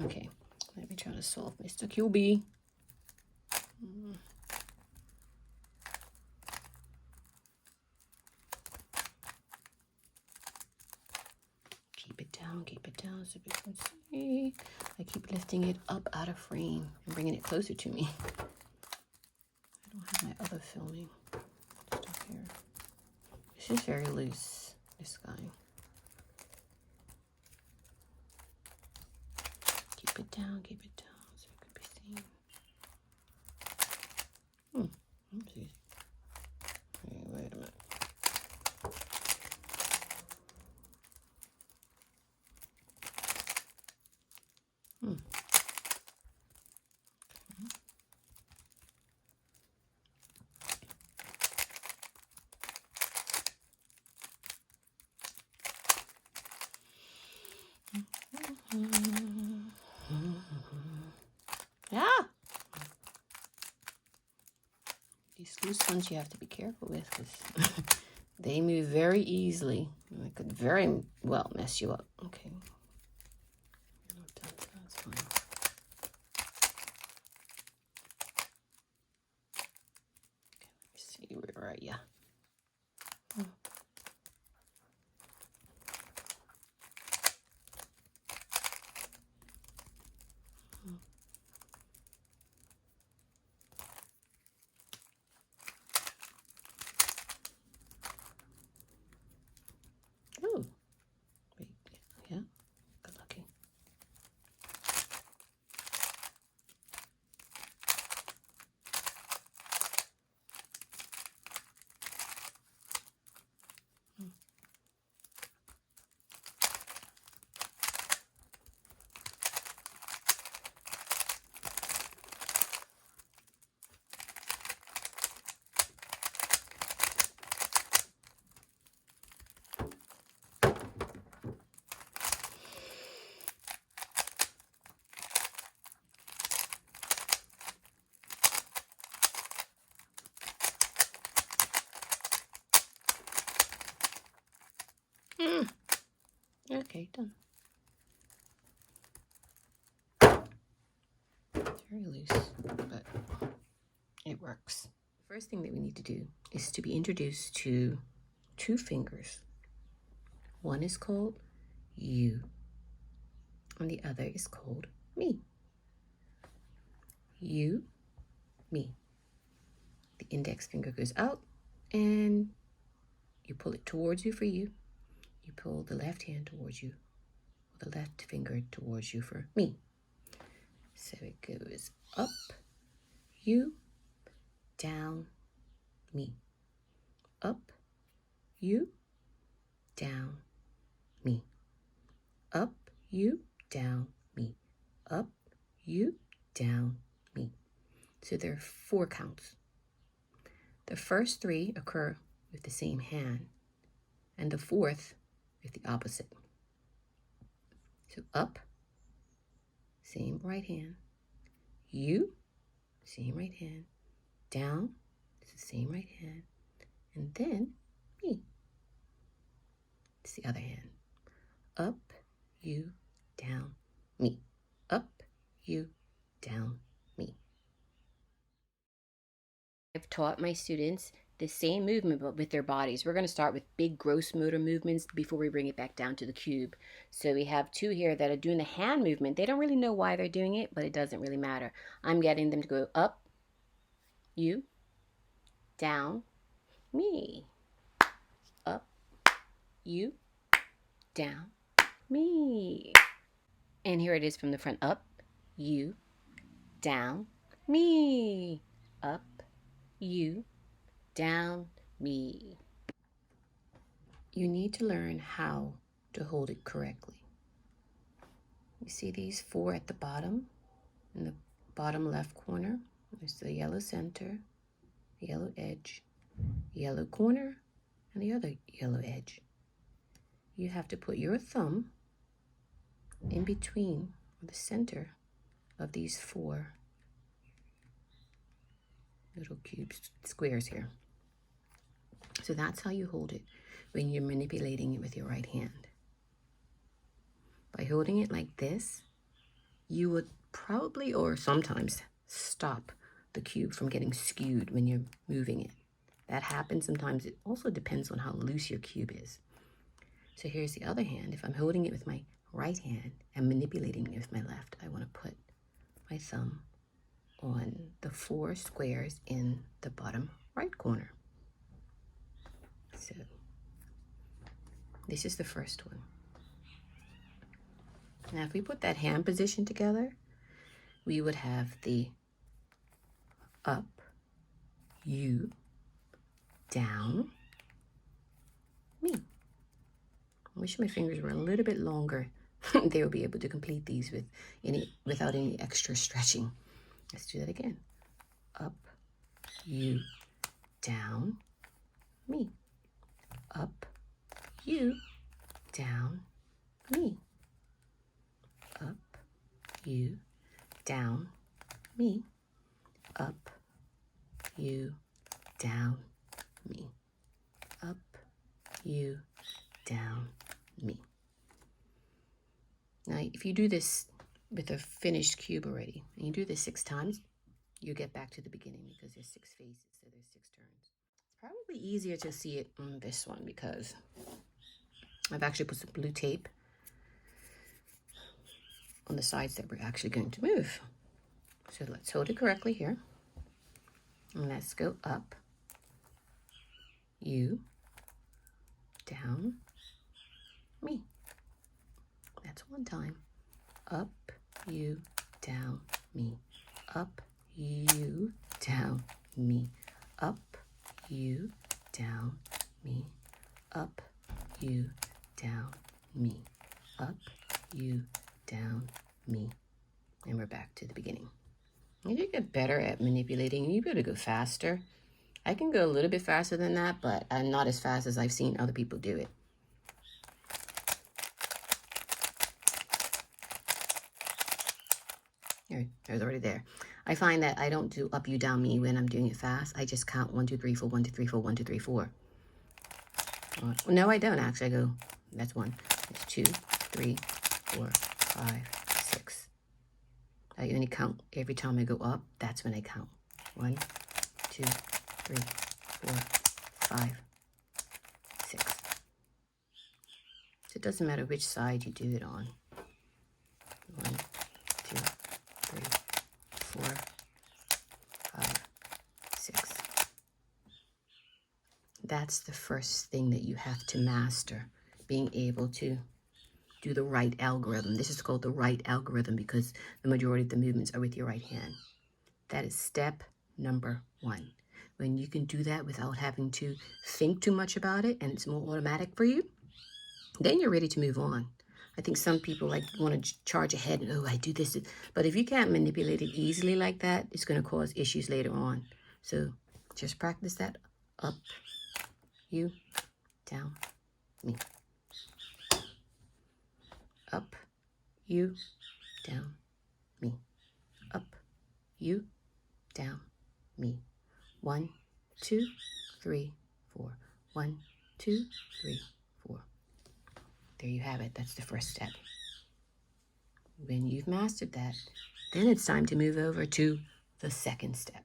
Okay, let me try to solve Mr. QB. Keep it down so you can see. I keep lifting it up out of frame and bringing it closer to me. I don't have my other filming stuff here. This is very loose, this guy. Keep it down so it could be seen. Oopsies. Hey, wait a minute. Yeah. These loose ones you have to be careful with because they move very easily. It could very well mess you up. Okay. That's fine. Okay, let me see, where are you? Oh, wait, yeah, good lucky. Okay, done. It's very loose, but it works. The first thing that we need to do is to be introduced to two fingers. One is called you, and the other is called me. You, me. The index finger goes out, and you pull it towards you for you. You pull the left hand towards you, the left finger towards you for me. So it goes up, you, down, me. Up, you, down, me. Up, you, down, me. Up, you, down, me. So there are 4 counts. The first 3 occur with the same hand, and the 4th with the opposite. So up, same right hand. You, same right hand. Down, it's the same right hand. And then me. It's the other hand. Up, you, down, me. Up, you, down, me. I've taught my students the same movement but with their bodies. We're going to start with big gross motor movements before we bring it back down to the cube. So we have 2 here that are doing the hand movement. They don't really know why they're doing it, but it doesn't really matter. I'm getting them to go up, you, down, me. Up, you, down, me. And here it is from the front. Up, you, down, me. Up, you, down, me. You need to learn how to hold it correctly. You see these 4 at the bottom? In the bottom left corner, there's the yellow center, the yellow edge, yellow corner, and the other yellow edge. You have to put your thumb in between the center of these 4 little cubes, squares here. So that's how you hold it when you're manipulating it with your right hand. By holding it like this, you would probably or sometimes stop the cube from getting skewed when you're moving it. That happens sometimes. It also depends on how loose your cube is. So here's the other hand. If I'm holding it with my right hand and manipulating it with my left, I want to put my thumb on the 4 squares in the bottom right corner. So this is the first one. Now if we put that hand position together, we would have the up, you, down, me. I wish my fingers were a little bit longer. They will be able to complete these without any extra stretching. Let's do that again. Up, you, down, me. Up, you, down, me. Up, you, down, me. Up, you, down, me. Up, you, down, me. Now, if you do this with a finished cube already, and you do this 6 times, you get back to the beginning because there's 6 phases, so there's 6 turns. It's probably easier to see it on this one because I've actually put some blue tape on the sides that we're actually going to move. So let's hold it correctly here. And let's go up, you, down, me. That's 1 time. Up, you, down, me. Up, you, down, me. Up, you, down, me. Up, you, down, me. Up, you, down, me. And we're back to the beginning. If you get better at manipulating, you better go faster. I can go a little bit faster than that, but I'm not as fast as I've seen other people do it. There's already there. I find that I don't do up, you, down, me when I'm doing it fast. I just count 1, 2, 3, 4, 1, 2, 3, 4, 1, 2, 3, 4. No, I don't actually. I go, that's 1. It's 2, 3, 4, 5, 6. I only count every time I go up. That's when I count. 1, 2, 3, 4, 5, 6. So it doesn't matter which side you do it on. 1, 2, 3, 4, 5, 6. That's the first thing that you have to master, being able to do the right algorithm. This is called the right algorithm because the majority of the movements are with your right hand. That is step number 1. When you can do that without having to think too much about it and it's more automatic for you, then you're ready to move on. I think some people want to charge ahead and, oh, I do this. But if you can't manipulate it easily like that, it's going to cause issues later on. So just practice that. Up, you, down, me. Up, you, down, me. Up, you, down, me. 1, 2, 3, 4. 1, 2, 3, 4. There you have it. That's the first step. When you've mastered that, then it's time to move over to the second step.